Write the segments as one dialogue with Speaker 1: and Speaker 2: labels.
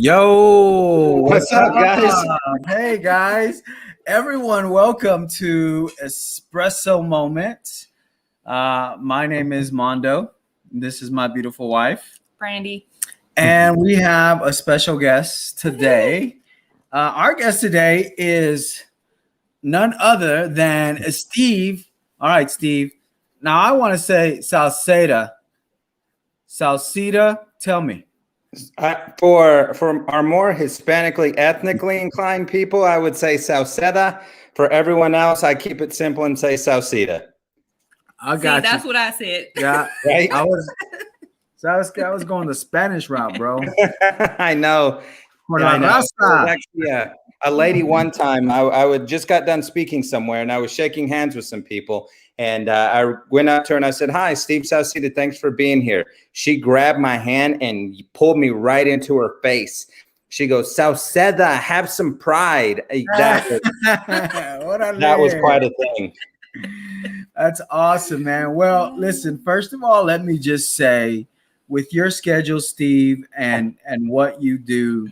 Speaker 1: Yo,
Speaker 2: What's
Speaker 1: what's
Speaker 2: up, guys?
Speaker 1: up? Hey guys, everyone, welcome to Espresso Moment. My name is Mondo. This is my beautiful wife,
Speaker 3: Brandy.
Speaker 1: and we have a special guest today. Our guest today is none other than Steve. All right, Steve. Now I want to say Sauceda. Sauceda, tell me.
Speaker 2: For our more Hispanically, ethnically inclined people, I would say Sauceda. For everyone else, I keep it simple and say Sauceda.
Speaker 1: I got you.
Speaker 3: That's what I said.
Speaker 1: Yeah,
Speaker 2: Right?
Speaker 1: I was going the Spanish route, bro.
Speaker 2: I know.
Speaker 1: Por
Speaker 2: Yeah,
Speaker 1: la
Speaker 2: I know. There was
Speaker 1: raza.
Speaker 2: actually a lady one time. I would just got done speaking somewhere, and I was shaking hands with some people. And I went up to her and I said, "Hi, Steve Sauceda. Thanks for being here." She grabbed my hand and pulled me right into her face. She goes, "Sauceda, have some pride." That was quite a thing.
Speaker 1: That's awesome, man. Well, listen, first of all, let me just say, with your schedule, Steve, and what you do,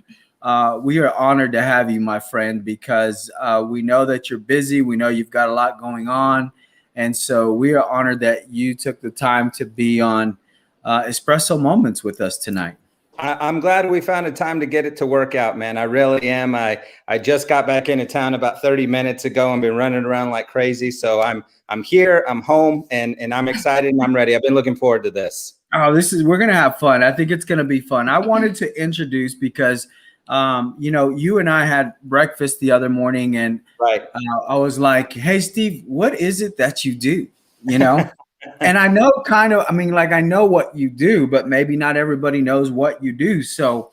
Speaker 1: we are honored to have you, my friend, because we know that you're busy. We know you've got a lot going on. And so we are honored that you took the time to be on Espresso Moments with us tonight.
Speaker 2: I'm glad we found a time to get it to work out, man. I really am. I just got back into town about 30 minutes ago and been running around like crazy. So I'm here, I'm home, and I'm excited and I'm ready. I've been looking forward to this.
Speaker 1: Oh, we're gonna have fun. I think it's gonna be fun. I wanted to introduce because you and I had breakfast the other morning, and
Speaker 2: right.
Speaker 1: I was like, "Hey, Steve, what is it that you do?" And I know I know what you do, but maybe not everybody knows what you do. So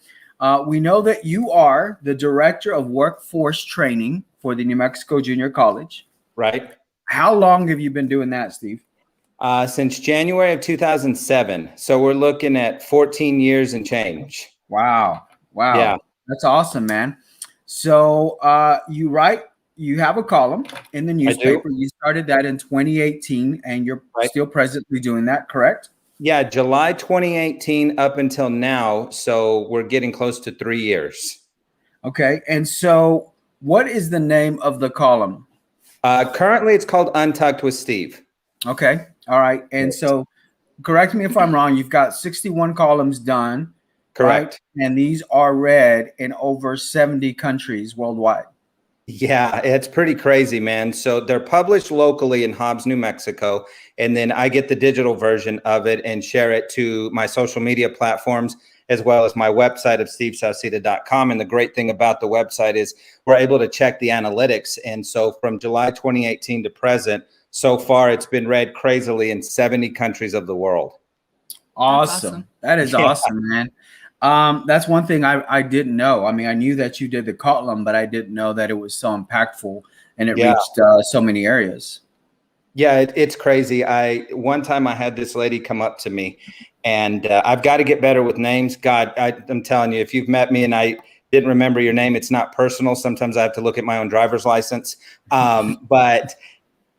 Speaker 1: we know that you are the director of workforce training for the New Mexico Junior College.
Speaker 2: Right.
Speaker 1: How long have you been doing that, Steve?
Speaker 2: Since January of 2007. So we're looking at 14 years and change.
Speaker 1: Wow.
Speaker 2: Yeah.
Speaker 1: That's awesome, man. So you have a column in the newspaper. You started that in 2018, and you're still presently doing that, correct?
Speaker 2: Yeah, July 2018 up until now. So we're getting close to 3 years.
Speaker 1: Okay. And so what is the name of the column?
Speaker 2: Currently, it's called Untucked with Steve.
Speaker 1: Okay. All right. And so correct me if I'm wrong. You've got 61 columns done.
Speaker 2: Correct.
Speaker 1: Right? And these are read in over 70 countries worldwide.
Speaker 2: Yeah, it's pretty crazy, man. So they're published locally in Hobbs, New Mexico. And then I get the digital version of it and share it to my social media platforms, as well as my website of stevesauceda.com. And the great thing about the website is we're able to check the analytics. And so from July 2018 to present, so far it's been read crazily in 70 countries of the world.
Speaker 1: Awesome. That is awesome, man. That's one thing I didn't know. I mean, I knew that you did the column, but I didn't know that it was so impactful and it reached so many areas.
Speaker 2: Yeah, it's crazy. One time I had this lady come up to me, and I've got to get better with names. God, I'm telling you, if you've met me and I didn't remember your name, it's not personal. Sometimes I have to look at my own driver's license. But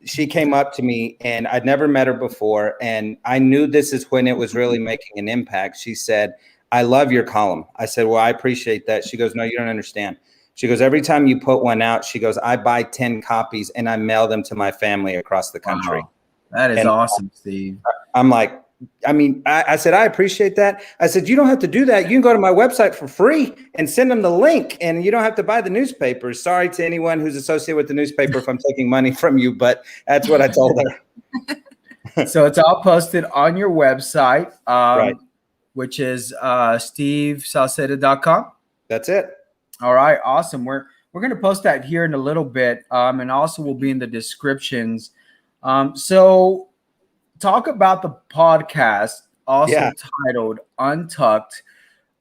Speaker 2: she came up to me, and I'd never met her before, and I knew this is when it was really making an impact. She said, "I love your column." I said, "Well, I appreciate that." She goes, "No, you don't understand." She goes, "Every time you put one out," she goes, "I buy 10 copies and I mail them to my family across the country."
Speaker 1: Wow. That is awesome, Steve.
Speaker 2: I'm like, I said, "I appreciate that." I said, "You don't have to do that. You can go to my website for free and send them the link, and you don't have to buy the newspapers." Sorry to anyone who's associated with the newspaper if I'm taking money from you, but that's what I told her.
Speaker 1: So it's all posted on your website,
Speaker 2: right,
Speaker 1: which is stevesauceda.com.
Speaker 2: That's it.
Speaker 1: All right, awesome. We're going to post that here in a little bit, and also will be in the descriptions. So talk about the podcast, also titled Untucked,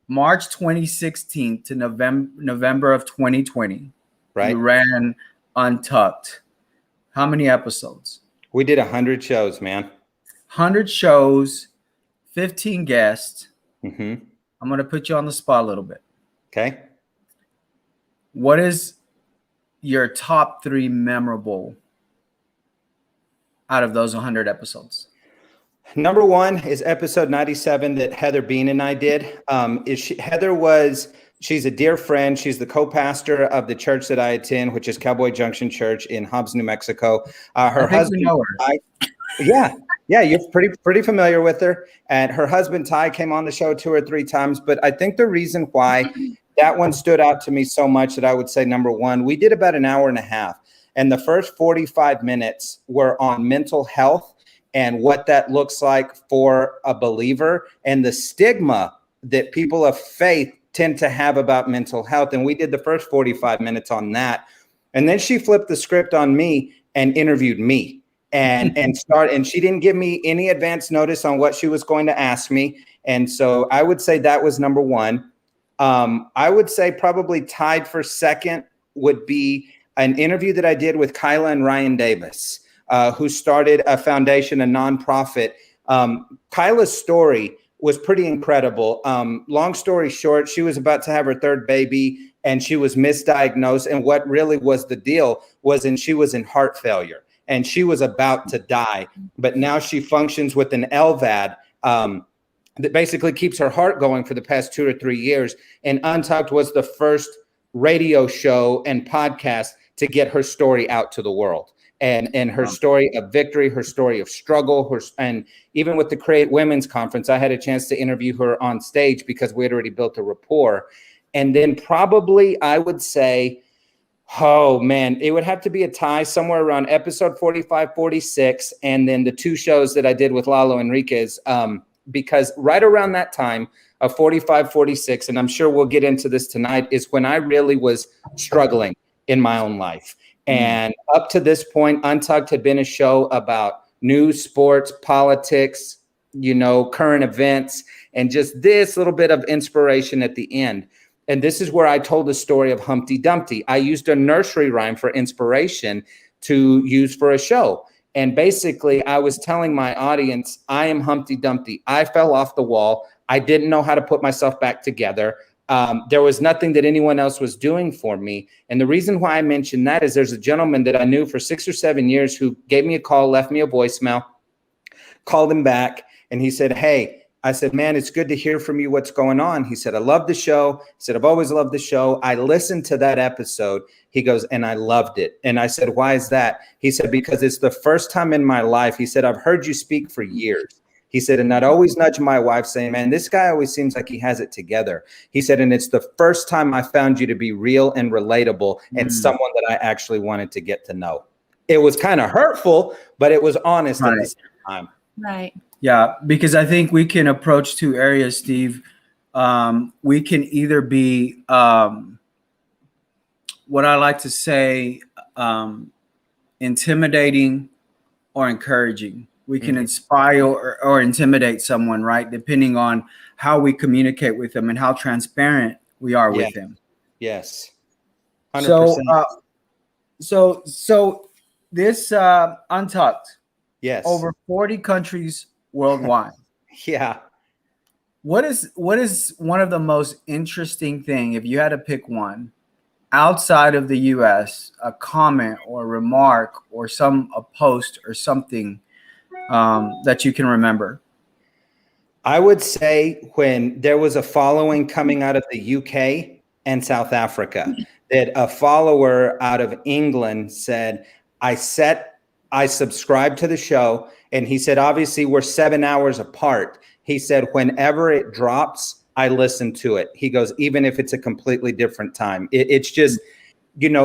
Speaker 1: March 2016 to November of 2020.
Speaker 2: Right.
Speaker 1: You ran Untucked. How many episodes?
Speaker 2: We did 100 shows, man.
Speaker 1: 100 shows, 15 guests.
Speaker 2: Mm-hmm.
Speaker 1: I'm going to put you on the spot a little bit.
Speaker 2: Okay.
Speaker 1: What is your top 3 memorable out of those 100 episodes?
Speaker 2: Number 1 is episode 97 that Heather Bean and I did. Heather was She's a dear friend. She's the co-pastor of the church that I attend, which is Cowboy Junction Church in Hobbs, New Mexico.
Speaker 1: I
Speaker 2: Her
Speaker 1: think we
Speaker 2: husband,
Speaker 1: know her.
Speaker 2: yeah, you're pretty familiar with her. And her husband Ty came on the show 2 or 3 times. But I think the reason why that one stood out to me so much that I would say, number one, we did about an hour and a half, and the first 45 minutes were on mental health and what that looks like for a believer and the stigma that people of faith tend to have about mental health. And we did the first 45 minutes on that. And then she flipped the script on me and interviewed me and she didn't give me any advance notice on what she was going to ask me. And so I would say that was number one. I would say probably tied for second would be an interview that I did with Kyla and Ryan Davis, who started a foundation, a nonprofit. Kyla's story was pretty incredible. Long story short, she was about to have her third baby and she was misdiagnosed. And what really was the deal was she was in heart failure and she was about to die. But now she functions with an LVAD that basically keeps her heart going for the past 2 or 3 years. And Untucked was the first radio show and podcast to get her story out to the world. And her story of victory, her story of struggle, and even with the Create Women's Conference, I had a chance to interview her on stage because we had already built a rapport. And then probably I would say, oh man, it would have to be a tie somewhere around episode 45, 46, and then the 2 shows that I did with Lalo Enriquez, because right around that time of 45, 46, and I'm sure we'll get into this tonight, is when I really was struggling in my own life. And up to this point, Untucked had been a show about news, sports, politics, current events, and just this little bit of inspiration at the end. And this is where I told the story of Humpty Dumpty. I used a nursery rhyme for inspiration to use for a show. And basically, I was telling my audience, I am Humpty Dumpty. I fell off the wall. I didn't know how to put myself back together. There was nothing that anyone else was doing for me. And the reason why I mentioned that is there's a gentleman that I knew for 6 or 7 years who gave me a call, left me a voicemail, called him back. And he said, hey, I said, man, it's good to hear from you. What's going on? He said, I love the show. He said, I've always loved the show. I listened to that episode. He goes, and I loved it. And I said, why is that? He said, because it's the first time in my life. He said, I've heard you speak for years. He said, and I'd always nudge my wife saying, man, this guy always seems like he has it together. He said, and it's the first time I found you to be real and relatable and someone that I actually wanted to get to know. It was kind of hurtful, but it was honest at the same time.
Speaker 3: Right.
Speaker 1: Yeah, because I think we can approach 2 areas, Steve. We can either be what I like to say, intimidating or encouraging. We can inspire or intimidate someone, right? Depending on how we communicate with them and how transparent we are with them.
Speaker 2: Yes. 100%.
Speaker 1: So this Untucked,
Speaker 2: yes,
Speaker 1: over 40 countries worldwide.
Speaker 2: Yeah.
Speaker 1: What is one of the most interesting thing, if you had to pick one, outside of the US, a comment or a remark or a post or something that you can remember?
Speaker 2: I would say when there was a following coming out of the UK and South Africa, that a follower out of England said, I subscribed to the show. And he said, obviously we're 7 hours apart. He said, whenever it drops, I listen to it. He goes, even if it's a completely different time. It's just,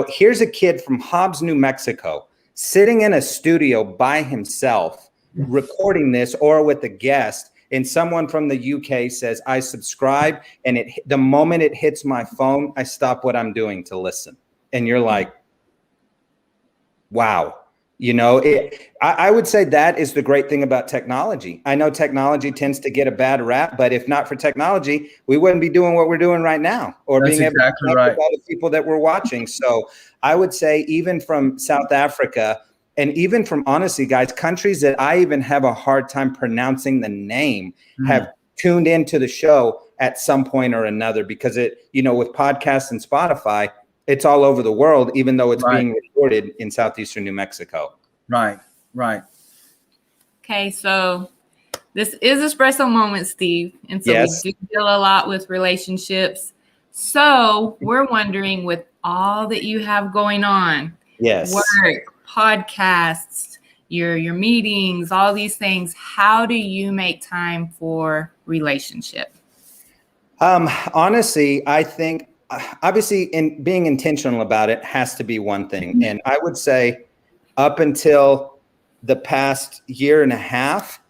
Speaker 2: here's a kid from Hobbs, New Mexico, sitting in a studio by himself, recording this or with a guest. And someone from the UK says, I subscribe. And the moment it hits my phone, I stop what I'm doing to listen. And you're like, wow. I would say that is the great thing about technology. I know technology tends to get a bad rap, but if not for technology, we wouldn't be doing what we're doing right now, or being able to connect with all the people that we're watching. So I would say even from South Africa, and even from, honestly, guys, countries that I even have a hard time pronouncing the name have tuned into the show at some point or another, because with podcasts and Spotify, it's all over the world, even though it's being recorded in southeastern New Mexico.
Speaker 1: Right.
Speaker 3: Okay, so this is Espresso Moment, Steve. And so we do deal a lot with relationships. So we're wondering, with all that you have going on,
Speaker 2: Yes.
Speaker 3: work, podcasts, your meetings, all these things, how do you make time for relationship?
Speaker 2: Honestly, I think obviously in being intentional about it has to be one thing. And I would say up until the past year and a half,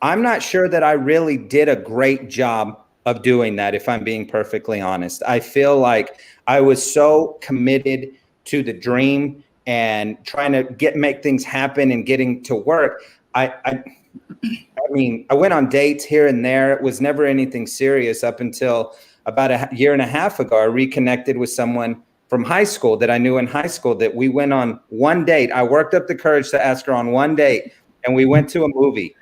Speaker 2: I'm not sure that I really did a great job of doing that, if I'm being perfectly honest. I feel like I was so committed to the dream and trying to make things happen and getting to work. I mean, I went on dates here and there. It was never anything serious up until about a year and a half ago. I reconnected with someone from high school that I knew in high school that we went on one date. I worked up the courage to ask her on one date, and we went to a movie.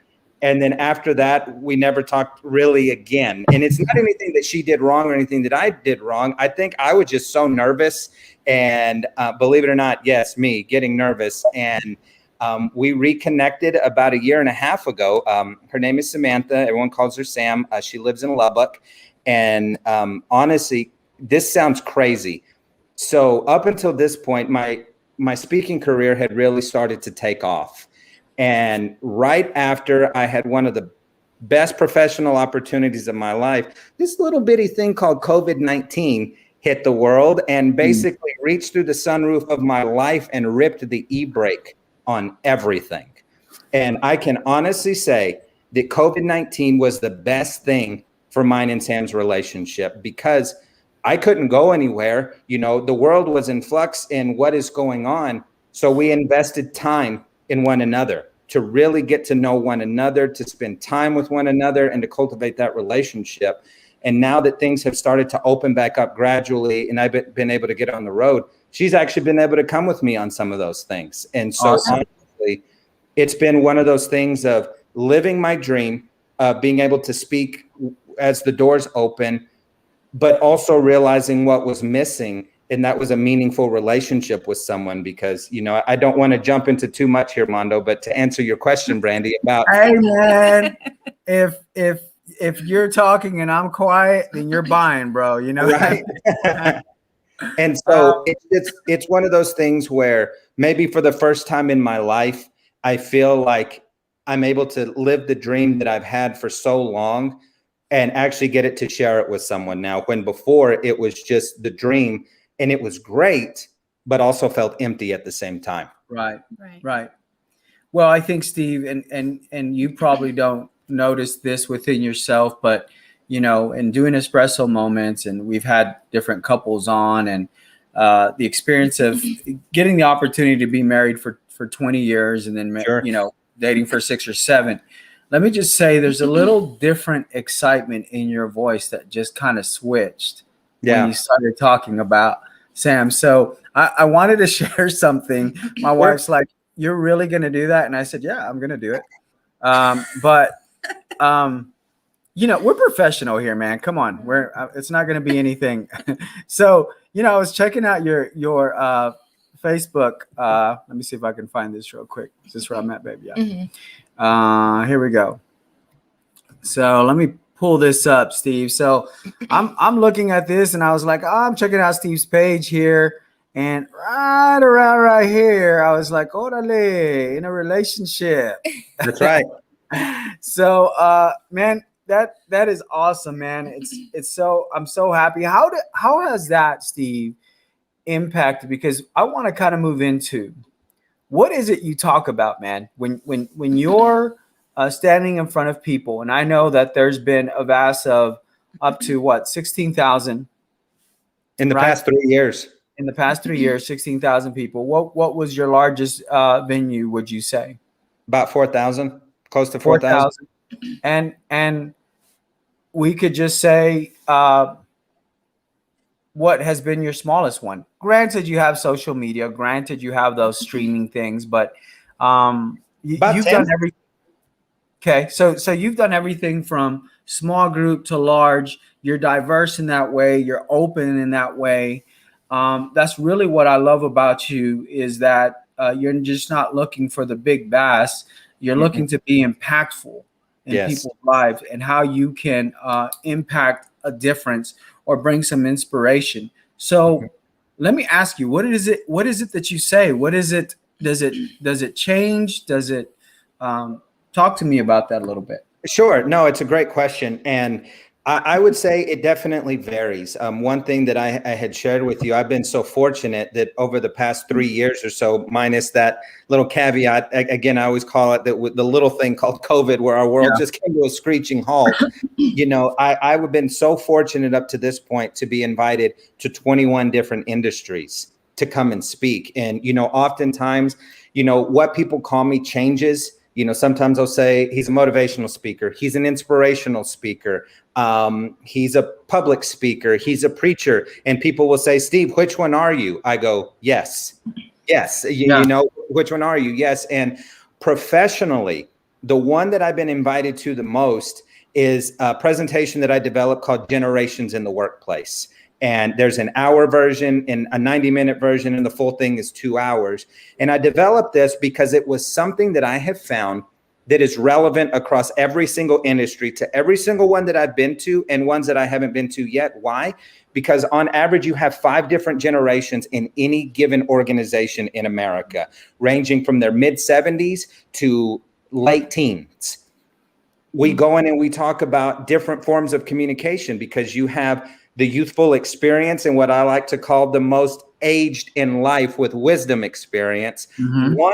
Speaker 2: And then after that, we never talked really again. And it's not anything that she did wrong or anything that I did wrong. I think I was just so nervous. And believe it or not, yes, me getting nervous. And we reconnected about a year and a half ago. Her name is Samantha. Everyone calls her Sam. She lives in Lubbock. And honestly, this sounds crazy. So up until this point, my speaking career had really started to take off. And right after I had one of the best professional opportunities of my life, this little bitty thing called COVID-19 hit the world and basically reached through the sunroof of my life and ripped the e-brake on everything. And I can honestly say that COVID-19 was the best thing for mine and Sam's relationship, because I couldn't go anywhere. You know, the world was in flux in what is going on. So we invested time in one another to really get to know one another, to spend time with one another, and to cultivate that relationship. And now that things have started to open back up gradually and I've been able to get on the road, she's actually been able to come with me on some of those things. And so honestly, it's been one of those things of living my dream, being able to speak as the doors open, but also realizing what was missing. And that was a meaningful relationship with someone, because, you know, I don't want to jump into too much here, Mondo, but to answer your question, Brandy, about,
Speaker 1: hey man, if you're talking and I'm quiet, then you're buying, bro. You know,
Speaker 2: right? And so it's one of those things where maybe for the first time in my life, I feel like I'm able to live the dream that I've had for so long and actually get it to share it with someone now, when before it was just the dream and it was great, but also felt empty at the same time.
Speaker 1: Right. Well, I think, Steve, and you probably don't notice this within yourself, but you know, in doing espresso moments, and we've had different couples on, and the experience of getting the opportunity to be married for 20 years and then,
Speaker 2: Sure,
Speaker 1: you know, dating for 6 or 7. Let me just say there's a little different excitement in your voice that just kind of switched when you started talking about Sam. So I wanted to share something. My wife's like, "You're really going to do that?" And I said, "Yeah, I'm going to do it." But you know, we're professional here, man. Come on. It's not going to be anything. So, you know, I was checking out your Facebook. Let me see if I can find this real quick. Is this where I'm at, baby? Yeah. Here we go. So let me pull this up, Steve. So I'm looking at this and I was like, oh, I'm checking out Steve's page here. And right around right here, I was like, orale, in a relationship.
Speaker 2: That's right.
Speaker 1: So man, that is awesome, man. It's so, I'm so happy. How has that, Steve, impacted? Because I want to kind of move into, what is it you talk about, man, when you're standing in front of people? And I know that there's been a vast of up to what, 16,000
Speaker 2: in the past 3 years.
Speaker 1: In the past 3 years, 16,000 people. What was your largest venue, would you say?
Speaker 2: About 4,000, close to 4,000.
Speaker 1: And we could just say, what has been your smallest one? Granted, you have social media. Granted, you have those streaming things, but you've 10. Done everything. Okay, so you've done everything from small group to large. You're diverse in that way. You're open in that way. That's really what I love about you, is that you're just not looking for the big bass. You're looking to be impactful in people's lives, and how you can impact a difference or bring some inspiration. So let me ask you, what is it that you say? What is it? Does it change? Does it talk to me about that a little bit?
Speaker 2: Sure. No, it's a great question. And I would say it definitely varies. One thing that I had shared with you, I've been so fortunate that over the past 3 years or so, minus that little caveat, again, I always call it the little thing called COVID, where our world just came to a screeching halt. You know, I've been so fortunate up to this point to be invited to 21 different industries to come and speak. And, you know, oftentimes, you know, what people call me changes. You know, sometimes I'll say he's a motivational speaker. He's an inspirational speaker. He's a public speaker. He's a preacher. And people will say, Steve, which one are you? I go, yes. You know, which one are you? Yes. And professionally, the one that I've been invited to the most is a presentation that I developed called Generations in the Workplace. And there's an hour version and a 90-minute version, and the full thing is 2 hours. And I developed this because it was something that I have found that is relevant across every single industry, to every single one that I've been to and ones that I haven't been to yet. Why? Because on average, you have 5 different generations in any given organization in America, ranging from their mid-70s to late teens. We go in and we talk about different forms of communication, because you have the youthful experience and what I like to call the most aged in life with wisdom experience. One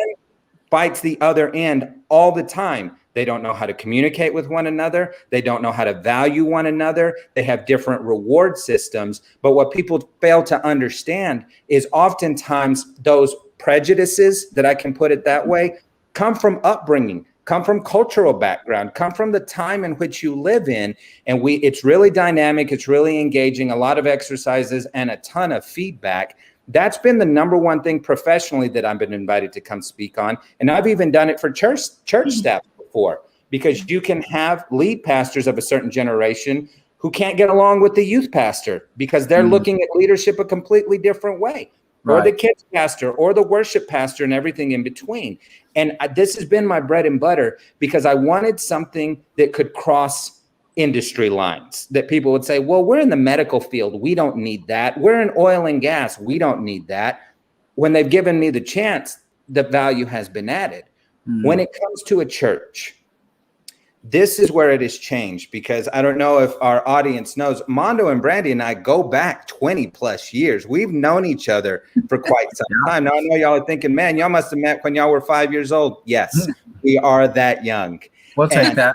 Speaker 2: fights the other end all the time. They don't know how to communicate with one another. They don't know how to value one another. They have different reward systems. But what people fail to understand is oftentimes those prejudices, that I can put it that way, come from upbringing, come from cultural background, come from the time in which you live in. And it's really dynamic. It's really engaging, a lot of exercises and a ton of feedback. That's been the number one thing professionally that I've been invited to come speak on. And I've even done it for church staff before, because you can have lead pastors of a certain generation who can't get along with the youth pastor because they're looking at leadership a completely different way. Or the kids pastor, or the worship pastor, and everything in between. And this has been my bread and butter, because I wanted something that could cross industry lines, that people would say, well, we're in the medical field, we don't need that. We're in oil and gas, we don't need that. When they've given me the chance, the value has been added. When it comes to a church, this is where it has changed, because I don't know if our audience knows, Mondo and Brandy and I go back 20 plus years. We've known each other for quite some time. Now I know y'all are thinking, man, y'all must have met when y'all were 5 years old. Yes, we are that young.
Speaker 1: We'll take that.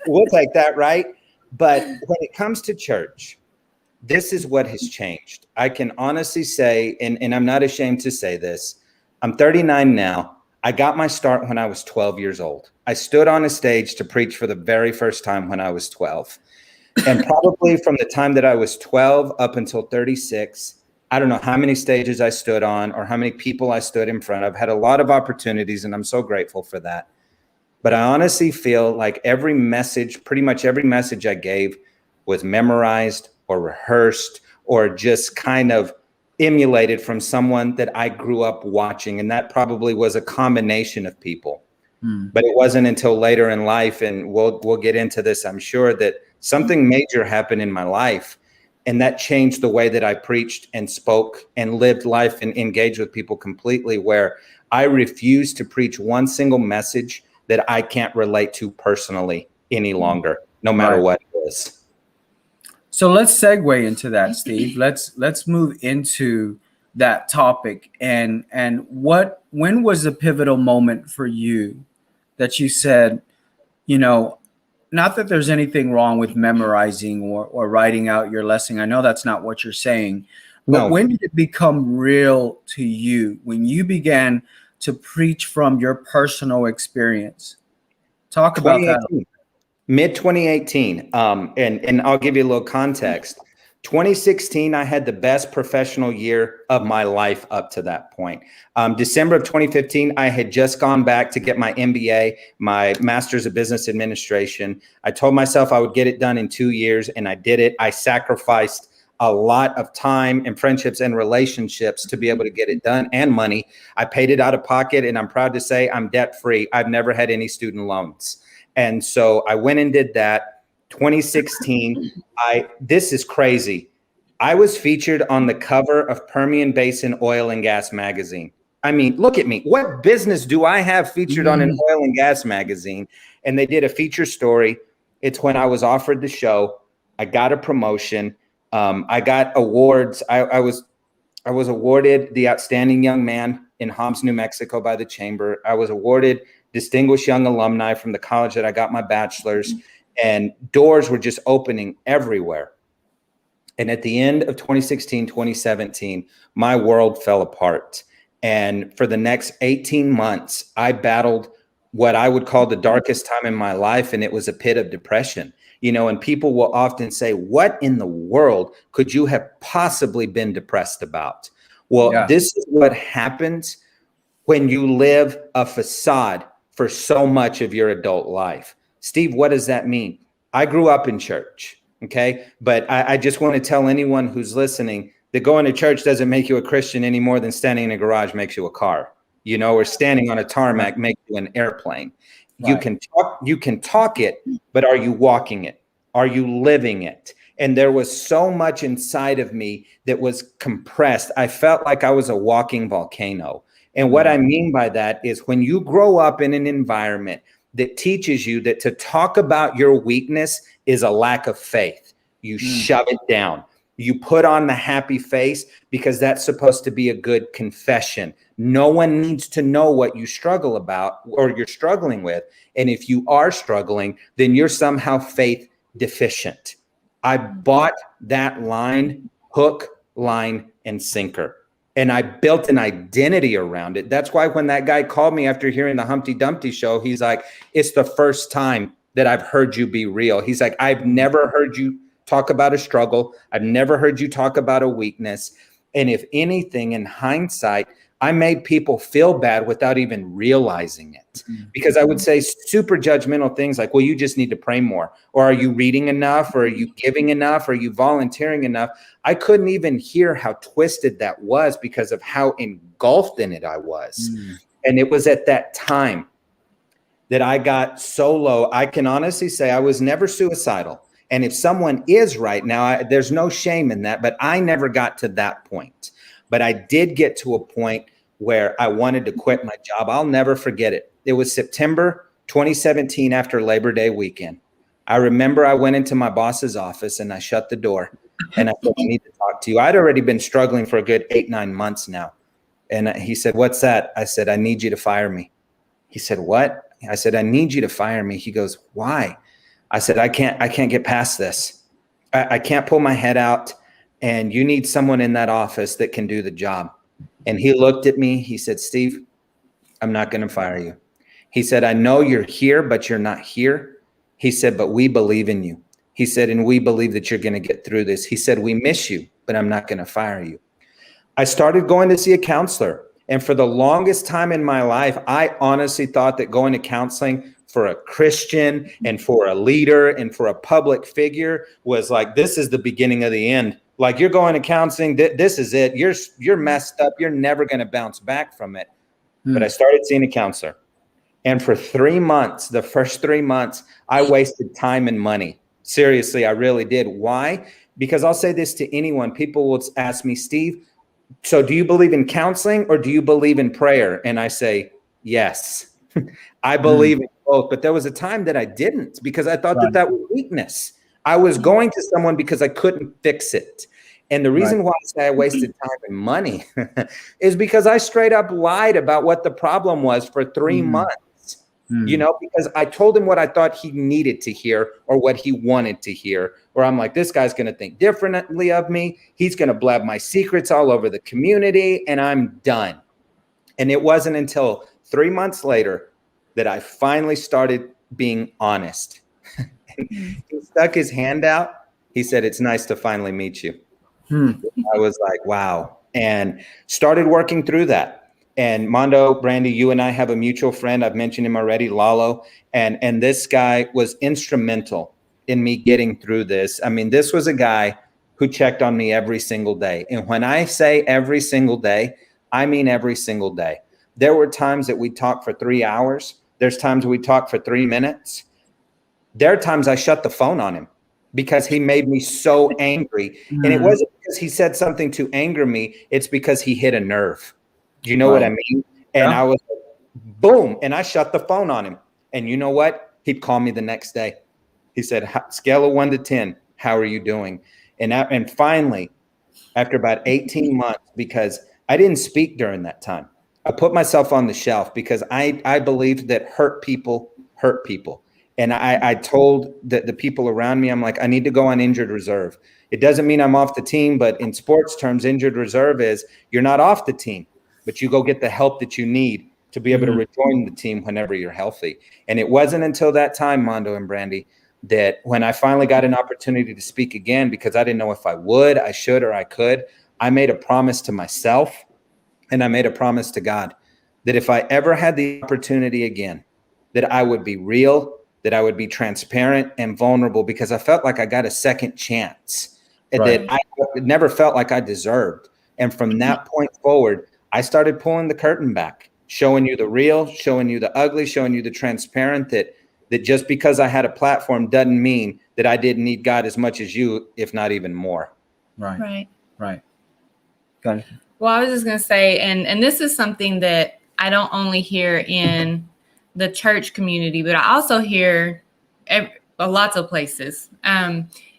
Speaker 2: We'll take that, right? But when it comes to church, this is what has changed. I can honestly say, and I'm not ashamed to say this, I'm 39 now. I got my start when I was 12 years old. I stood on a stage to preach for the very first time when I was 12. And probably from the time that I was 12 up until 36, I don't know how many stages I stood on or how many people I stood in front of. Had a lot of opportunities, and I'm so grateful for that. But I honestly feel like every message, pretty much every message I gave, was memorized or rehearsed or just kind of emulated from someone that I grew up watching. And that probably was a combination of people. But it wasn't until later in life, and we'll get into this, I'm sure, that something major happened in my life. And that changed the way that I preached and spoke and lived life and engaged with people completely, where I refuse to preach one single message that I can't relate to personally any longer, no matter what it is.
Speaker 1: So let's segue into that, Steve. Let's move into that topic. And when was the pivotal moment for you that you said, you know, not that there's anything wrong with memorizing or writing out your lesson. I know that's not what you're saying. But when did it become real to you? When you began to preach from your personal experience? Talk about that.
Speaker 2: Mid 2018. And I'll give you a little context. 2016, I had the best professional year of my life up to that point. December of 2015, I had just gone back to get my MBA, my Master's of Business Administration. I told myself I would get it done in 2 years, and I did it. I sacrificed a lot of time and friendships and relationships to be able to get it done, and money. I paid it out of pocket, and I'm proud to say I'm debt-free. I've never had any student loans. And so I went and did that. 2016, this is crazy. I was featured on the cover of Permian Basin Oil and Gas magazine. I mean, look at me. What business do I have featured on an oil and gas magazine? And they did a feature story. It's when I was offered the show. I got a promotion. I got awards. I was awarded the Outstanding Young Man in Homs, New Mexico by the Chamber. I was awarded Distinguished Young Alumni from the college that I got my bachelor's, and doors were just opening everywhere. And at the end of 2016, 2017, my world fell apart. And for the next 18 months, I battled what I would call the darkest time in my life. And it was a pit of depression. You know, and people will often say, what in the world could you have possibly been depressed about? Well, this is what happens when you live a facade for so much of your adult life. Steve, what does that mean? I grew up in church. Okay. But I just want to tell anyone who's listening that going to church doesn't make you a Christian any more than standing in a garage makes you a car, you know, or standing on a tarmac makes you an airplane. Right. You can talk it, but are you walking it? Are you living it? And there was so much inside of me that was compressed. I felt like I was a walking volcano. And what I mean by that is when you grow up in an environment that teaches you that to talk about your weakness is a lack of faith, you shove it down. You put on the happy face because that's supposed to be a good confession. No one needs to know what you struggle about or you're struggling with. And if you are struggling, then you're somehow faith deficient. I bought that line, hook, line, and sinker. And I built an identity around it. That's why when that guy called me after hearing the Humpty Dumpty show, he's like, it's the first time that I've heard you be real. He's like, I've never heard you talk about a struggle. I've never heard you talk about a weakness. And if anything, in hindsight, I made people feel bad without even realizing it. Because I would say super judgmental things like, well, you just need to pray more. Or are you reading enough? Or are you giving enough? Or are you volunteering enough? I couldn't even hear how twisted that was because of how engulfed in it I was. And it was at that time that I got so low. I can honestly say I was never suicidal. And if someone is right now, there's no shame in that, but I never got to that point. But I did get to a point where I wanted to quit my job. I'll never forget it. It was September 2017 after Labor Day weekend. I remember I went into my boss's office and I shut the door and I said, I need to talk to you. I'd already been struggling for a good 8-9 months now. And he said, what's that? I said, I need you to fire me. He said, what? I said, I need you to fire me. He goes, why? I said, I can't get past this. I can't pull my head out. And you need someone in that office that can do the job. And he looked at me. He said, Steve, I'm not going to fire you. He said, I know you're here, but you're not here. He said, but we believe in you. He said, and we believe that you're going to get through this. He said, we miss you, but I'm not going to fire you. I started going to see a counselor. And for the longest time in my life, I honestly thought that going to counseling for a Christian and for a leader and for a public figure was like, this is the beginning of the end. Like, you're going to counseling, this is it. You're messed up. You're never going to bounce back from it. But I started seeing a counselor. And for 3 months, the first 3 months, I wasted time and money. Seriously, I really did. Why? Because I'll say this to anyone. People will ask me, Steve, so do you believe in counseling or do you believe in prayer? And I say, yes, I believe in both. But there was a time that I didn't because I thought that was weakness. I was going to someone because I couldn't fix it. And the reason why I say I wasted time and money is because I straight up lied about what the problem was for 3 months, you know, because I told him what I thought he needed to hear or what he wanted to hear, or I'm like, this guy's going to think differently of me. He's going to blab my secrets all over the community and I'm done. And it wasn't until 3 months later that I finally started being honest. He stuck his hand out. He said, it's nice to finally meet you. I was like, wow. And started working through that. And Mondo, Brandy, you and I have a mutual friend. I've mentioned him already, Lalo. And this guy was instrumental in me getting through this. I mean, this was a guy who checked on me every single day. And when I say every single day, I mean every single day. There were times that we talked for 3 hours. There's times we talked for 3 minutes. There are times I shut the phone on him because he made me so angry. And it wasn't because he said something to anger me. It's because he hit a nerve. Do you know what I mean? And I was like, boom. And I shut the phone on him. And you know what? He'd call me the next day. He said, scale of 1 to 10, how are you doing? And finally, after about 18 months, because I didn't speak during that time, I put myself on the shelf because I believed that hurt people hurt people. And I told the people around me, I'm like, I need to go on injured reserve. It doesn't mean I'm off the team, but in sports terms, injured reserve is you're not off the team, but you go get the help that you need to be able to rejoin the team whenever you're healthy. And it wasn't until that time, Mondo and Brandy, that when I finally got an opportunity to speak again, because I didn't know if I would, I should, or I could, I made a promise to myself and I made a promise to God that if I ever had the opportunity again, that I would be real, that I would be transparent and vulnerable, because I felt like I got a second chance that I never felt like I deserved. And from that point forward, I started pulling the curtain back, showing you the real, showing you the ugly, showing you the transparent, that just because I had a platform doesn't mean that I didn't need God as much as you, if not even more.
Speaker 1: Right. Got it.
Speaker 3: Well, I was just going to say, and this is something that I don't only hear in the church community, but I also hear lots of places,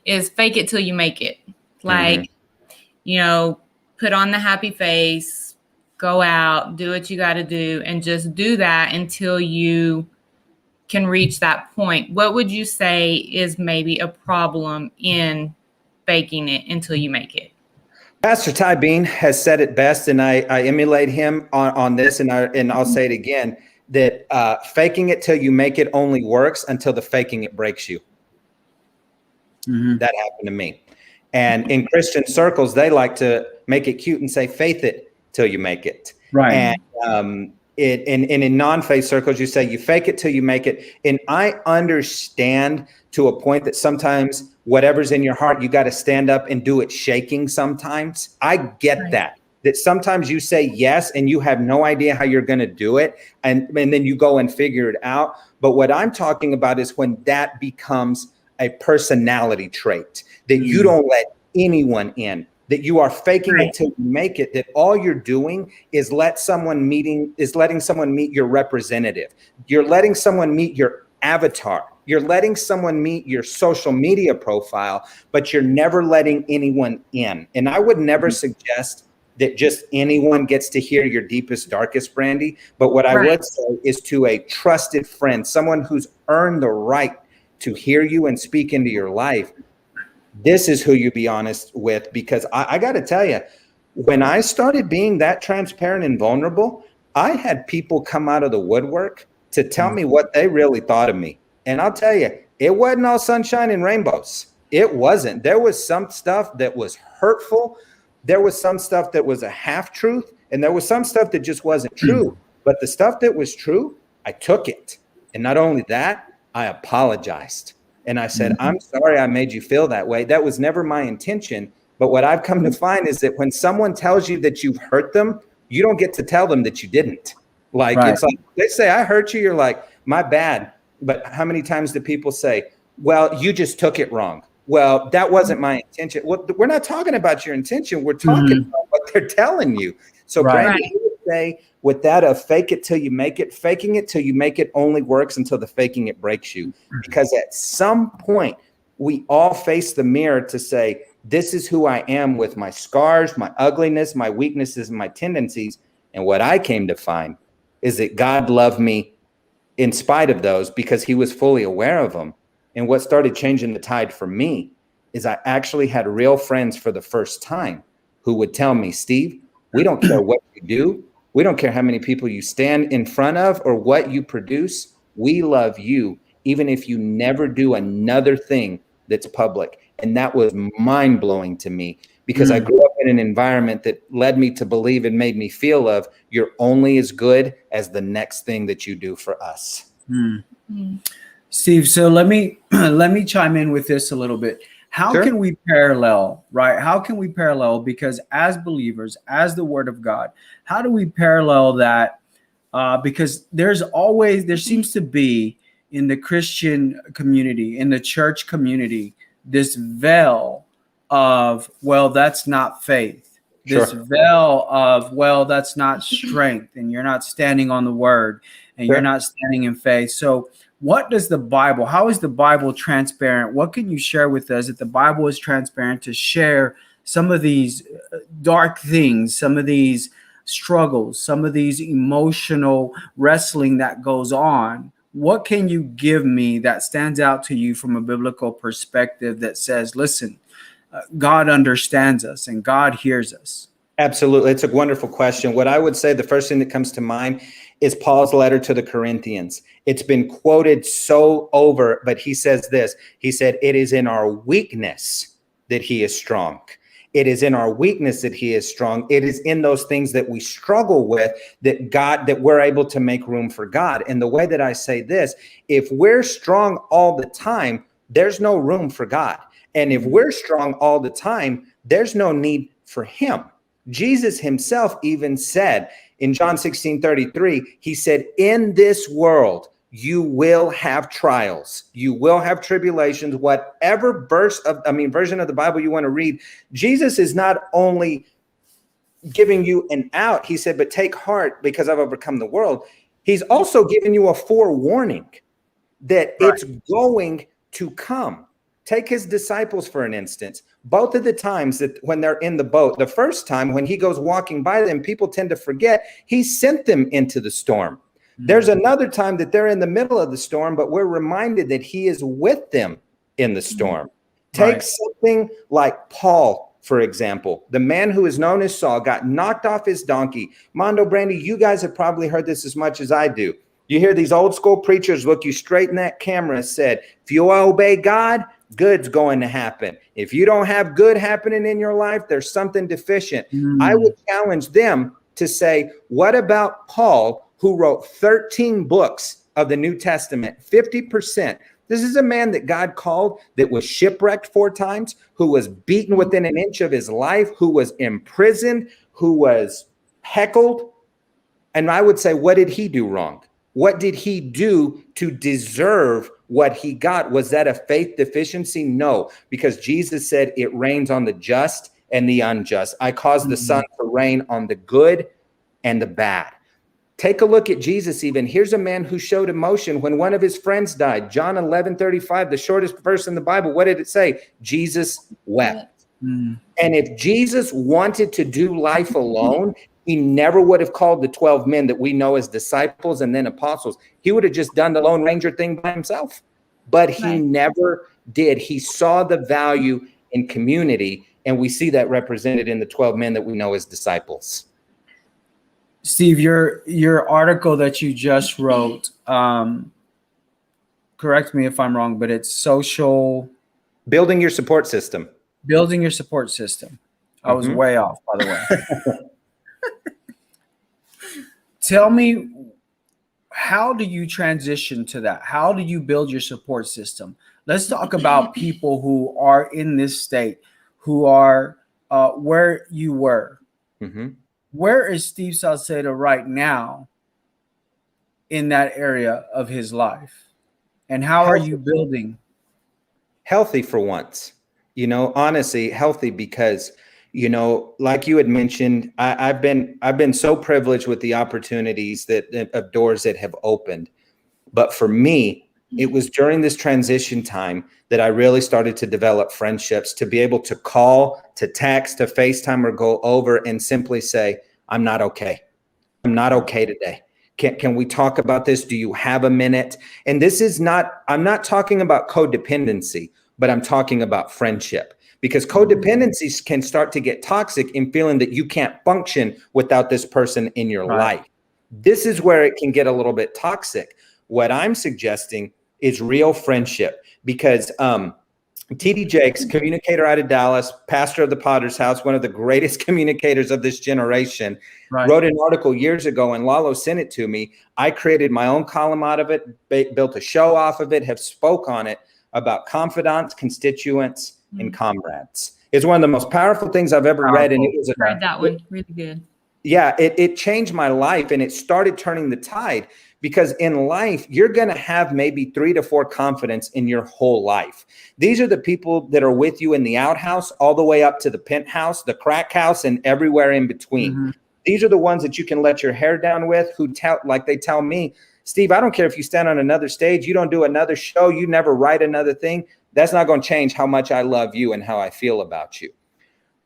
Speaker 3: is fake it till you make it. Like, you know, put on the happy face, go out, do what you got to do, and just do that until you can reach that point. What would you say is maybe a problem in faking it until you make it?
Speaker 2: Pastor Ty Bean has said it best, and I emulate him on this, and I'll say it again, that faking it till you make it only works until the faking it breaks you. That happened to me. And in Christian circles, they like to make it cute and say, faith it till you make it.
Speaker 1: Right.
Speaker 2: And in non-faith circles, you say you fake it till you make it. And I understand to a point that sometimes whatever's in your heart, you got to stand up and do it shaking sometimes. I get that sometimes you say yes and you have no idea how you're going to do it. And then you go and figure it out. But what I'm talking about is when that becomes a personality trait, that you don't let anyone in, that you are faking it till you make it, that all you're doing is letting someone meet your representative. You're letting someone meet your avatar. You're letting someone meet your social media profile, but you're never letting anyone in. And I would never suggest that just anyone gets to hear your deepest, darkest, Brandy. But what I would say is to a trusted friend, someone who's earned the right to hear you and speak into your life, this is who you be honest with. Because I got to tell you, when I started being that transparent and vulnerable, I had people come out of the woodwork to tell me what they really thought of me. And I'll tell you, it wasn't all sunshine and rainbows. It wasn't. There was some stuff that was hurtful. There was some stuff that was a half truth, and there was some stuff that just wasn't true. But the stuff that was true, I took it. And not only that, I apologized. And I said, I'm sorry I made you feel that way. That was never my intention. But what I've come to find is that when someone tells you that you've hurt them, you don't get to tell them that you didn't. Like, it's like they say, I hurt you. You're like, my bad. But how many times do people say, well, you just took it wrong? Well, that wasn't my intention. Well, we're not talking about your intention. We're talking about what they're telling you. So, Brandon, you would say with that of fake it till you make it, faking it till you make it only works until the faking it breaks you. Because at some point, we all face the mirror to say, this is who I am with my scars, my ugliness, my weaknesses, and my tendencies. And what I came to find is that God loved me in spite of those because he was fully aware of them. And what started changing the tide for me is I actually had real friends for the first time who would tell me, Steve, we don't care what you do. We don't care how many people you stand in front of or what you produce. We love you, even if you never do another thing that's public. And that was mind-blowing to me because I grew up in an environment that led me to believe and made me feel of you're only as good as the next thing that you do for us.
Speaker 1: Steve, so let me chime in with this a little bit. How can we parallel, right? How can we parallel? Because as believers, as the Word of God, how do we parallel that? Because there seems to be in the Christian community, in the church community, this veil of, well, that's not faith. This
Speaker 2: Sure.
Speaker 1: veil of, well, that's not strength, and you're not standing on the word, and you're
Speaker 2: Sure.
Speaker 1: not standing in faith. So what does the Bible, how is the Bible transparent? What can you share with us that the Bible is transparent to share some of these dark things, some of these struggles, some of these emotional wrestling that goes on? What can you give me that stands out to you from a biblical perspective that says, listen, God understands us and God hears us?
Speaker 2: Absolutely. It's a wonderful question. What I would say, the first thing that comes to mind is Paul's letter to the Corinthians. It's been quoted so over, but he says this. He said, it is in our weakness that he is strong. It is in our weakness that he is strong. It is in those things that we struggle with that we're able to make room for God. And the way that I say this, if we're strong all the time, there's no room for God. And if we're strong all the time, there's no need for him. Jesus himself even said in John 16:33, he said, in this world, you will have trials. You will have tribulations, whatever version of the Bible you want to read. Jesus is not only giving you an out, he said, but take heart because I've overcome the world. He's also giving you a forewarning that it's going to come. Take his disciples, for an instance. Both of the times that when they're in the boat, the first time when he goes walking by them, people tend to forget he sent them into the storm. There's another time that they're in the middle of the storm, but we're reminded that he is with them in the storm. Take something like Paul, for example. The man who is known as Saul got knocked off his donkey. Mondo, Brandy, you guys have probably heard this as much as I do. You hear these old school preachers look you straight in that camera and said, if you obey God, good's going to happen. If you don't have good happening in your life, there's something deficient. I would challenge them to say, what about Paul, who wrote 13 books of the New Testament, 50%? This is a man that God called, that was shipwrecked 4 times, who was beaten within an inch of his life, who was imprisoned, who was heckled. And I would say, what did he do wrong? What did he do to deserve what he got? Was that a faith deficiency? No, because Jesus said it rains on the just and the unjust. I cause the sun to rain on the good and the bad. Take a look at Jesus even. Here's a man who showed emotion when one of his friends died. John 11:35, the shortest verse in the Bible. What did it say? Jesus wept. And if Jesus wanted to do life alone, he never would have called the 12 men that we know as disciples and then apostles. He would have just done the Lone Ranger thing by himself. But he never did. He saw the value in community, and we see that represented in the 12 men that we know as disciples.
Speaker 1: Steve, your article that you just wrote, correct me if I'm wrong, but it's social...
Speaker 2: Building your support system.
Speaker 1: Building your support system. I was way off, by the way. Tell me, how do you transition to that? How do you build your support system? Let's talk about people who are in this state, who are where you were. Where is Steve Sauceda right now in that area of his life? And how are you building?
Speaker 2: Healthy for once. You know, honestly, healthy because, you know, like you had mentioned, I've been so privileged with the opportunities of doors that have opened. But for me, it was during this transition time that I really started to develop friendships, to be able to call, to text, to FaceTime, or go over and simply say, I'm not okay. I'm not okay today. Can we talk about this? Do you have a minute? And this is not, I'm not talking about codependency, but I'm talking about friendship. Because codependencies can start to get toxic in feeling that you can't function without this person in your life. This is where it can get a little bit toxic. What I'm suggesting is real friendship, because T.D. Jakes, communicator out of Dallas, pastor of the Potter's House, one of the greatest communicators of this generation, wrote an article years ago, and Lalo sent it to me. I created my own column out of it, built a show off of it, have spoke on it, about confidants, constituents, and comrades. It's one of the most powerful things I've ever read. And it was
Speaker 3: read that one, really good.
Speaker 2: Yeah, it changed my life, and it started turning the tide, because in life, you're going to have maybe 3 to 4 confidants in your whole life. These are the people that are with you in the outhouse, all the way up to the penthouse, the crack house, and everywhere in between.
Speaker 1: Mm-hmm.
Speaker 2: These are the ones that you can let your hair down with, who they tell me, Steve, I don't care if you stand on another stage, you don't do another show, you never write another thing. That's not going to change how much I love you and how I feel about you.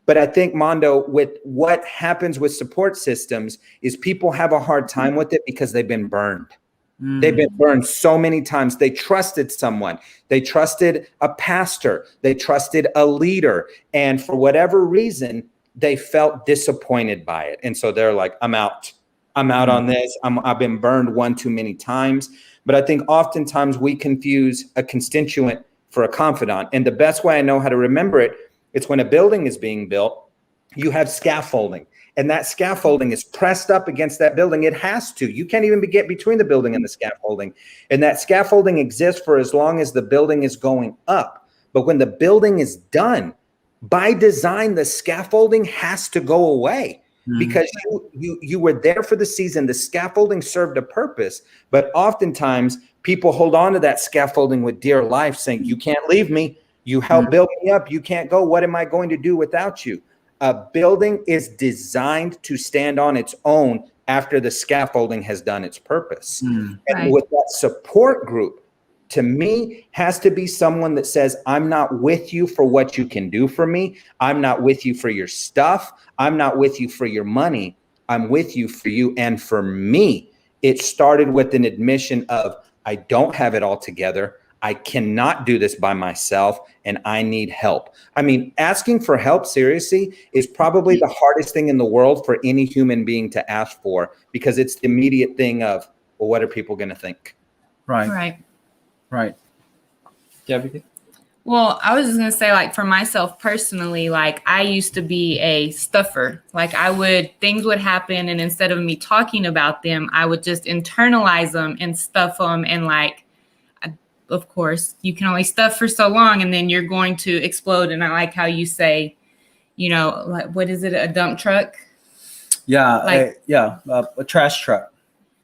Speaker 2: But I think, Mondo, with what happens with support systems is people have a hard time with it because they've been burned. They've been burned so many times. They trusted someone. They trusted a pastor. They trusted a leader. And for whatever reason, they felt disappointed by it. And so they're like, I'm out. I'm out on this. I've been burned one too many times. But I think oftentimes we confuse a constituent for a confidant. And the best way I know how to remember it, it's when a building is being built, you have scaffolding, and that scaffolding is pressed up against that building. It has to. You can't even get between the building and the scaffolding. And that scaffolding exists for as long as the building is going up. But when the building is done, by design, the scaffolding has to go away because you were there for the season. The scaffolding served a purpose, but oftentimes people hold on to that scaffolding with dear life, saying, you can't leave me. You help build me up. You can't go. What am I going to do without you? A building is designed to stand on its own after the scaffolding has done its purpose. And with that support group, to me, has to be someone that says, I'm not with you for what you can do for me. I'm not with you for your stuff. I'm not with you for your money. I'm with you for you and for me. It started with an admission of, I don't have it all together. I cannot do this by myself, and I need help. I mean, asking for help, seriously, is probably the hardest thing in the world for any human being to ask for, because it's the immediate thing of, well, what are people going to think?
Speaker 1: Right.
Speaker 2: Yeah.
Speaker 3: Well, I was just going to say, like, for myself personally, like, I used to be a stuffer. Like, things would happen, and instead of me talking about them, I would just internalize them and stuff them, and like, of course, you can only stuff for so long, and then you're going to explode. And I like how you say, like, what is it? A dump truck?
Speaker 1: Yeah. Like, a trash truck.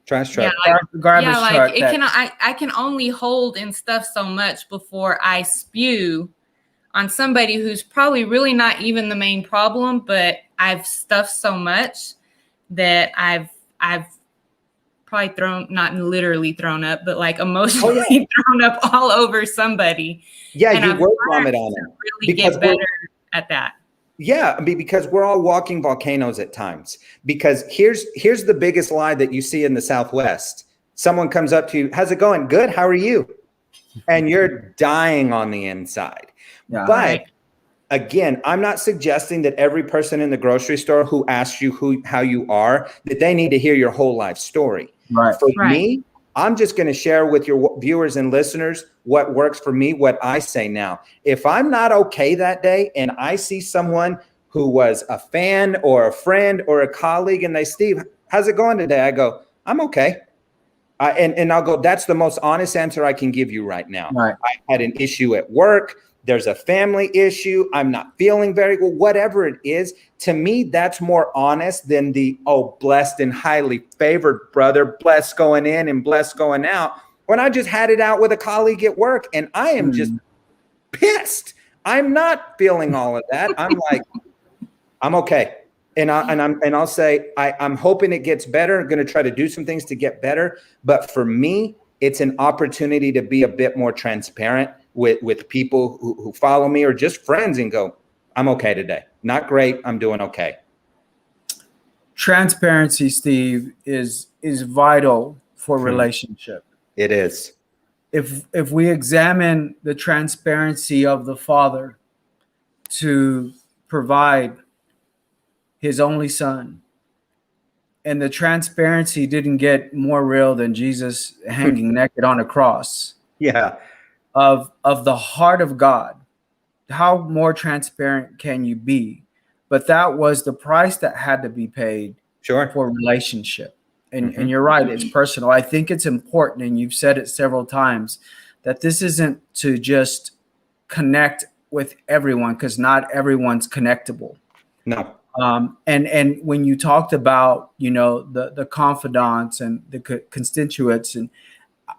Speaker 2: Trash truck.
Speaker 1: Yeah, garbage truck.
Speaker 3: I can only hold and stuff so much before I spew on somebody who's probably really not even the main problem, but I've stuffed so much that I've probably not literally thrown up, but like emotionally thrown up all over somebody.
Speaker 2: Yeah,
Speaker 3: and
Speaker 2: you
Speaker 3: I've
Speaker 2: word
Speaker 3: learned
Speaker 2: vomit on
Speaker 3: to
Speaker 2: it.
Speaker 3: really get better at that.
Speaker 2: Yeah, I mean, because we're all walking volcanoes at times. Because here's the biggest lie that you see in the Southwest. Someone comes up to you, how's it going? Good, how are you? And you're dying on the inside.
Speaker 1: Yeah.
Speaker 2: But again, I'm not suggesting that every person in the grocery store who asks you how you are, that they need to hear your whole life story.
Speaker 1: Right.
Speaker 2: For me, I'm just going to share with your viewers and listeners what works for me, what I say now. If I'm not okay that day and I see someone who was a fan or a friend or a colleague and they, Steve, how's it going today? I go, I'm okay. And I'll go, that's the most honest answer I can give you right now.
Speaker 1: Right.
Speaker 2: I had an issue at work. There's a family issue. I'm not feeling very well, whatever it is. To me, that's more honest than the, blessed and highly favored brother, blessed going in and blessed going out. When I just had it out with a colleague at work and I am just pissed. I'm not feeling all of that. I'm like, I'm okay. And I'll say, I'm hoping it gets better. I'm going to try to do some things to get better. But for me, it's an opportunity to be a bit more transparent with people who follow me or just friends and go, I'm okay today. Not great. I'm doing okay.
Speaker 1: Transparency, Steve, is vital for relationship.
Speaker 2: It is.
Speaker 1: If we examine the transparency of the Father to provide his only son, and the transparency didn't get more real than Jesus hanging naked on a cross.
Speaker 2: Yeah.
Speaker 1: Of the heart of God, how more transparent can you be? But that was the price that had to be paid for relationship. And you're right, it's personal. I think it's important, and you've said it several times, that this isn't to just connect with everyone, because not everyone's connectable.
Speaker 2: No.
Speaker 1: And when you talked about, the confidants and the constituents, and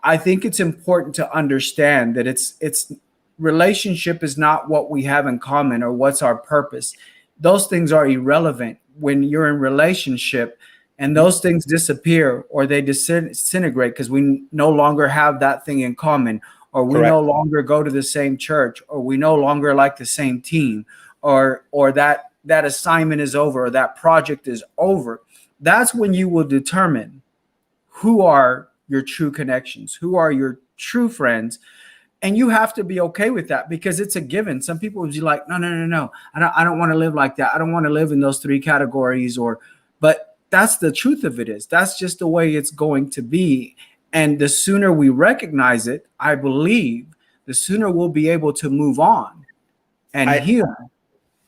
Speaker 1: I think it's important to understand that it's relationship is not what we have in common or what's our purpose. Those things are irrelevant when you're in relationship, and those things disappear or they disintegrate because we no longer have that thing in common, or we
Speaker 2: Correct.
Speaker 1: no longer go to the same church, or we no longer like the same team, or that assignment is over, or that project is over. That's when you will determine who are your true connections, who are your true friends. And you have to be okay with that, because it's a given. Some people would be like, no. I don't want to live like that. I don't want to live in those three categories, but that's the truth of it is. That's just the way it's going to be. And the sooner we recognize it, I believe, the sooner we'll be able to move on and heal.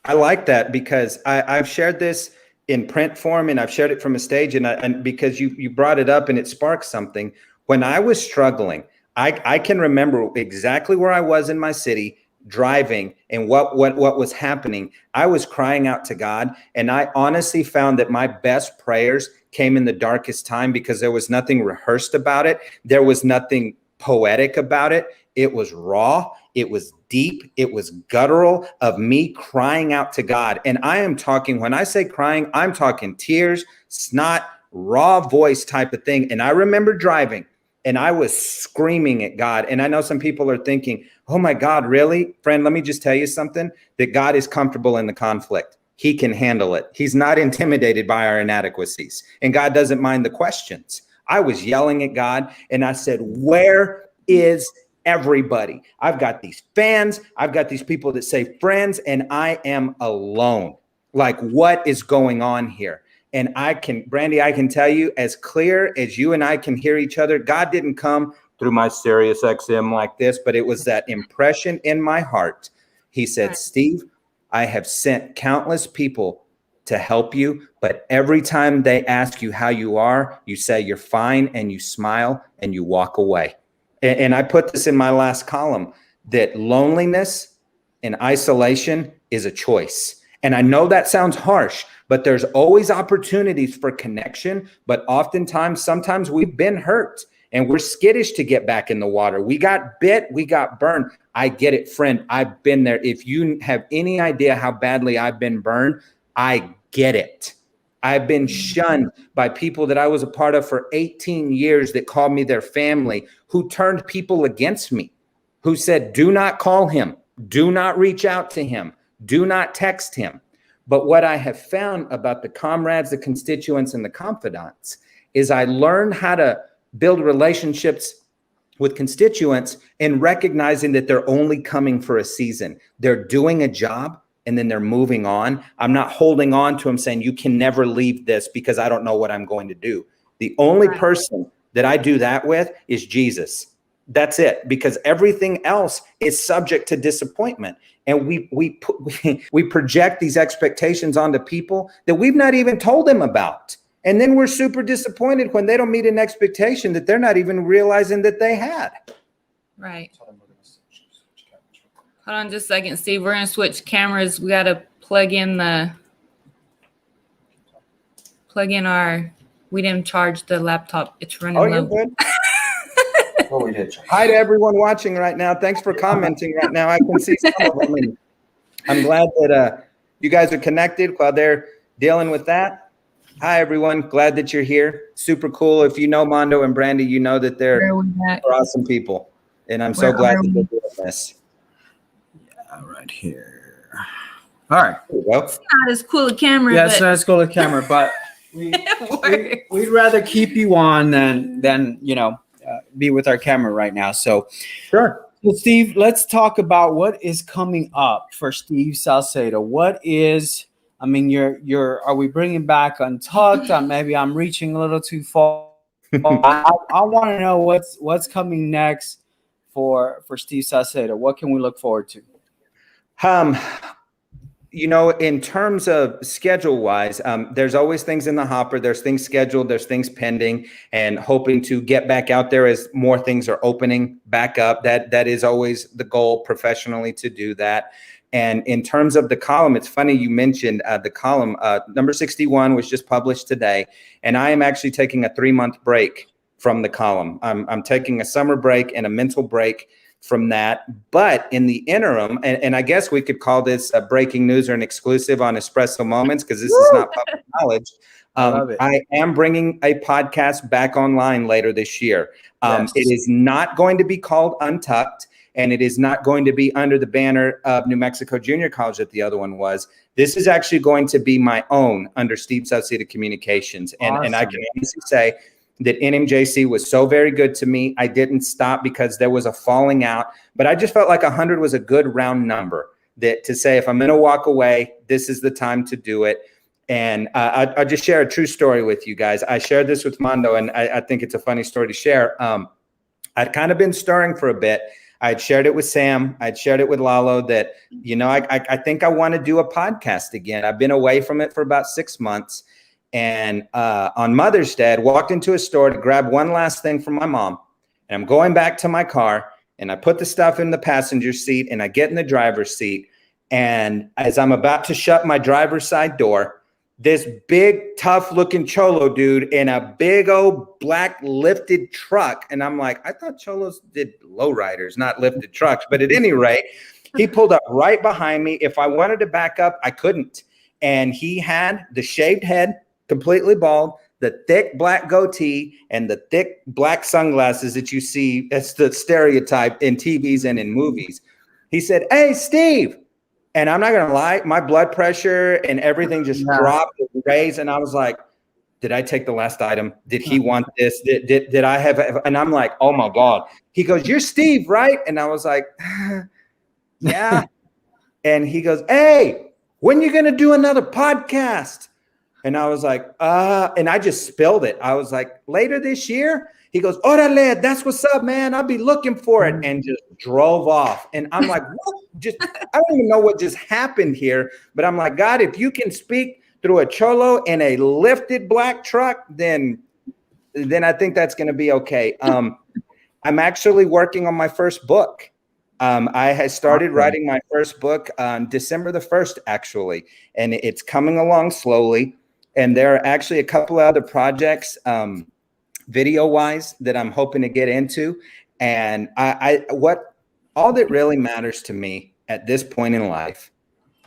Speaker 2: I like that, because I've shared this in print form, and I've shared it from a stage, and because you brought it up and it sparked something. When I was struggling, I can remember exactly where I was in my city driving and what was happening. I was crying out to God, and I honestly found that my best prayers came in the darkest time, because there was nothing rehearsed about it. There was nothing poetic about it. It was raw. It was deep. It was guttural of me crying out to God. And I am talking, when I say crying, I'm talking tears, snot, raw voice type of thing. And I remember driving, and I was screaming at God. And I know some people are thinking, oh my God, really? Friend, let me just tell you something, that God is comfortable in the conflict. He can handle it. He's not intimidated by our inadequacies. And God doesn't mind the questions. I was yelling at God, and I said, where is everybody? I've got these fans. I've got these people that say friends, and I am alone. Like, what is going on here? And Brandy, I can tell you, as clear as you and I can hear each other, God didn't come through my Sirius XM like this, but it was that impression in my heart. He said, Steve, I have sent countless people to help you, but every time they ask you how you are, you say you're fine, and you smile and you walk away. And I put this in my last column, that loneliness and isolation is a choice. And I know that sounds harsh, but there's always opportunities for connection. But oftentimes, sometimes we've been hurt and we're skittish to get back in the water. We got bit, we got burned. I get it, friend. I've been there. If you have any idea how badly I've been burned, I get it. I've been shunned by people that I was a part of for 18 years that called me their family, who turned people against me, who said, do not call him, do not reach out to him, do not text him. But what I have found about the comrades, the constituents, and the confidants is I learned how to build relationships with constituents and recognizing that they're only coming for a season. They're doing a job, and then they're moving on. I'm not holding on to them saying, you can never leave this because I don't know what I'm going to do. The only person that I do that with is Jesus. That's it, because everything else is subject to disappointment. And we project these expectations onto people that we've not even told them about. And then we're super disappointed when they don't meet an expectation that they're not even realizing that they had. Right.
Speaker 3: Hold on just a second, Steve. We're going to switch cameras. We got to plug in we didn't charge the laptop. It's running low.
Speaker 2: You're good. Oh, we did. Hi to everyone watching right now. Thanks for commenting right now. I can see some of them. And I'm glad that you guys are connected while they're dealing with that. Hi, everyone. Glad that you're here. Super cool. If you know Mondo and Brandy, you know that they're awesome people. And I'm so glad that they're doing this.
Speaker 1: Yeah, right here. All right.
Speaker 3: It's not as cool a camera.
Speaker 1: Yeah, it's not as cool a camera, but we'd rather keep you on than be with our camera right now. So
Speaker 2: sure.
Speaker 1: Well, Steve, let's talk about what is coming up for Steve Sauceda. What is, are we bringing back Untucked? Maybe I'm reaching a little too far. I want to know what's coming next for Steve Sauceda. What can we look forward to?
Speaker 2: In terms of schedule wise, there's always things in the hopper. There's things scheduled, there's things pending, and hoping to get back out there as more things are opening back up. That is always the goal professionally, to do that. And in terms of the column, it's funny you mentioned the column. Number 61 was just published today, and I am actually taking a 3-month break from the column. I'm taking a summer break and a mental break from that. But in the interim, and I guess we could call this a breaking news or an exclusive on Espresso Moments, because this is not public knowledge.
Speaker 1: I love it.
Speaker 2: I am bringing a podcast back online later this year.
Speaker 1: Yes.
Speaker 2: It is not going to be called Untucked, and it is not going to be under the banner of New Mexico Junior College that the other one was. This is actually going to be my own under Steve Sauceda Communications. And I can honestly say that NMJC was so very good to me. I didn't stop because there was a falling out, but I just felt like 100 was a good round number, that to say, if I'm going to walk away, this is the time to do it. And I'll just share a true story with you guys. I shared this with Mondo, and I think it's a funny story to share. I'd kind of been stirring for a bit. I'd shared it with Sam. I'd shared it with Lalo that, I think I want to do a podcast again. I've been away from it for about 6 months. And on Mother's Day, I walked into a store to grab one last thing from my mom. And I'm going back to my car, and I put the stuff in the passenger seat, and I get in the driver's seat. And as I'm about to shut my driver's side door, this big, tough-looking cholo dude in a big old black lifted truck. And I'm like, I thought cholos did lowriders, not lifted trucks. But at any rate, he pulled up right behind me. If I wanted to back up, I couldn't. And he had the shaved head, completely bald, the thick black goatee, and the thick black sunglasses that you see. That's the stereotype in TVs and in movies. He said, "Hey, Steve." And I'm not going to lie, my blood pressure and everything just dropped and raised. And I was like, did I take the last item? Did he want this? Did I have? And I'm like, oh my God. He goes, "You're Steve, right?" And I was like, yeah. And he goes, "Hey, when you going to do another podcast?" And I was like, and I just spilled it. I was like, "Later this year?" He goes, "Orale, that's what's up, man. I'll be looking for it." And just drove off. And I'm like, what? I don't even know what just happened here. But I'm like, God, if you can speak through a cholo in a lifted black truck, then I think that's going to be okay. I'm actually working on my first book. I had started writing my first book on December the 1st, actually, and it's coming along slowly. And there are actually a couple of other projects, video-wise, that I'm hoping to get into. And all that really matters to me at this point in life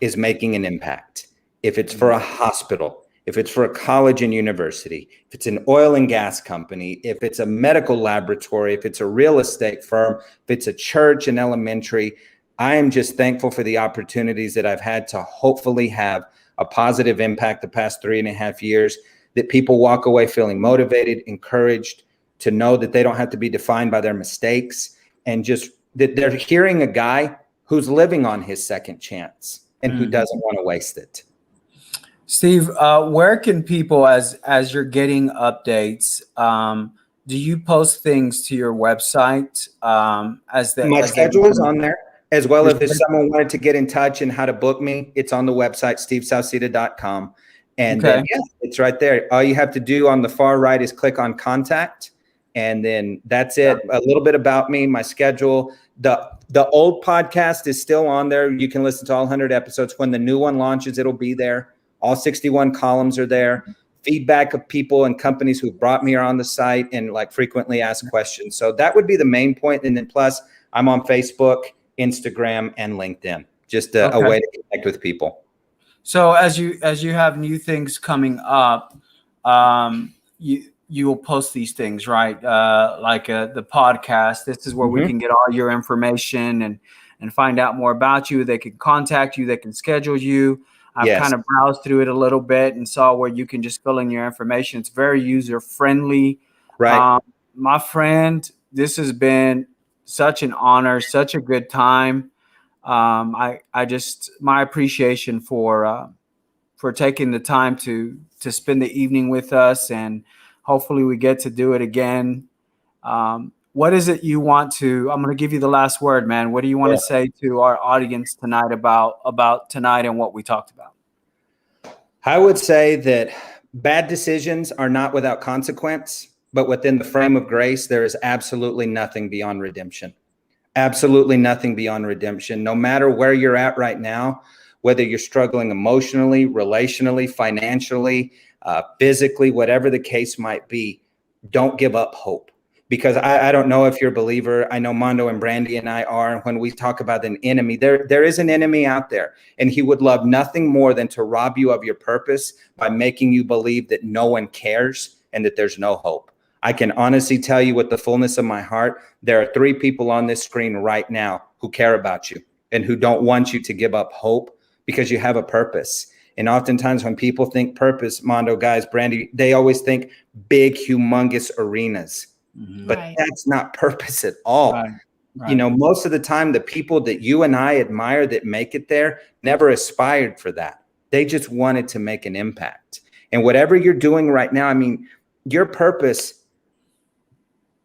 Speaker 2: is making an impact. If it's for a hospital, if it's for a college and university, if it's an oil and gas company, if it's a medical laboratory, if it's a real estate firm, if it's a church and elementary, I am just thankful for the opportunities that I've had to hopefully have a positive impact the past 3.5 years, that people walk away feeling motivated, encouraged, to know that they don't have to be defined by their mistakes, and just that they're hearing a guy who's living on his second chance and who doesn't want to waste it.
Speaker 1: Steve, where can people, as you're getting updates, do you post things to your website?
Speaker 2: My schedule is on there, as well as if someone wanted to get in touch and how to book me, it's on the website, stevesauceda.com. And then, yeah, it's right there. All you have to do on the far right is click on contact. And then that's it. A little bit about me, my schedule. The old podcast is still on there. You can listen to all 100 episodes. When the new one launches, it'll be there. All 61 columns are there. Feedback of people and companies who brought me are on the site, and like frequently asked questions. So that would be the main point. And then plus, I'm on Facebook, Instagram, and LinkedIn. Just a way to connect with people.
Speaker 1: So as you have new things coming up, you will post these things, right? Like the podcast. This is where we can get all your information and find out more about you. They can contact you. They can schedule you. I've kind of browsed through it a little bit and saw where you can just fill in your information. It's very user friendly.
Speaker 2: Right.
Speaker 1: My friend, this has been such an honor, such a good time. My appreciation for taking the time to spend the evening with us, and hopefully we get to do it again. What is it you want to, I'm going to give you the last word, man. What do you want to say to our audience tonight about tonight and what we talked about?
Speaker 2: I would say that bad decisions are not without consequence, but within the frame of grace, there is absolutely nothing beyond redemption. Absolutely nothing beyond redemption. No matter where you're at right now, whether you're struggling emotionally, relationally, financially, physically, whatever the case might be, don't give up hope. Because I don't know if you're a believer. I know Mondo and Brandy and I are. When we talk about an enemy, there is an enemy out there, and he would love nothing more than to rob you of your purpose by making you believe that no one cares and that there's no hope. I can honestly tell you with the fullness of my heart, there are 3 people on this screen right now who care about you and who don't want you to give up hope because you have a purpose. And oftentimes when people think purpose, Mondo, guys, Brandy, they always think big, humongous arenas. But
Speaker 3: Right.
Speaker 2: that's not purpose at all.
Speaker 1: Right. Right.
Speaker 2: You know, most of the time, the people that you and I admire that make it there never aspired for that. They just wanted to make an impact. And whatever you're doing right now, I mean, your purpose,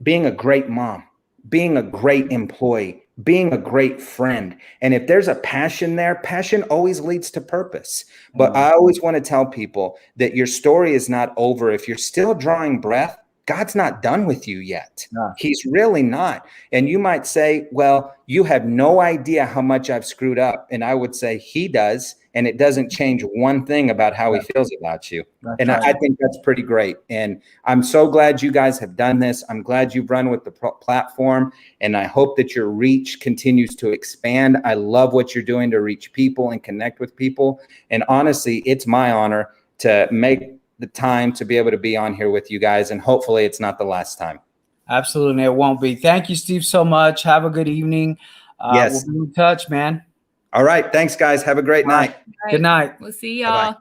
Speaker 2: being a great mom, being a great employee, being a great friend. And if there's a passion there, passion always leads to purpose. But I always want to tell people that your story is not over. If you're still drawing breath, God's not done with you yet.
Speaker 1: No.
Speaker 2: He's really not. And you might say, well, you have no idea how much I've screwed up. And I would say he does. And it doesn't change one thing about how he feels about you.
Speaker 1: That's
Speaker 2: and
Speaker 1: right.
Speaker 2: I think that's pretty great. And I'm so glad you guys have done this. I'm glad you've run with the platform. And I hope that your reach continues to expand. I love what you're doing to reach people and connect with people. And honestly, it's my honor to make the time to be able to be on here with you guys. And hopefully it's not the last time.
Speaker 1: Absolutely. It won't be. Thank you, Steve, so much. Have a good evening.
Speaker 2: Yes.
Speaker 1: We'll be in touch, man.
Speaker 2: All right. Thanks, guys. Have a great night.
Speaker 3: Right.
Speaker 1: Good night.
Speaker 3: We'll see y'all.
Speaker 2: Bye-bye.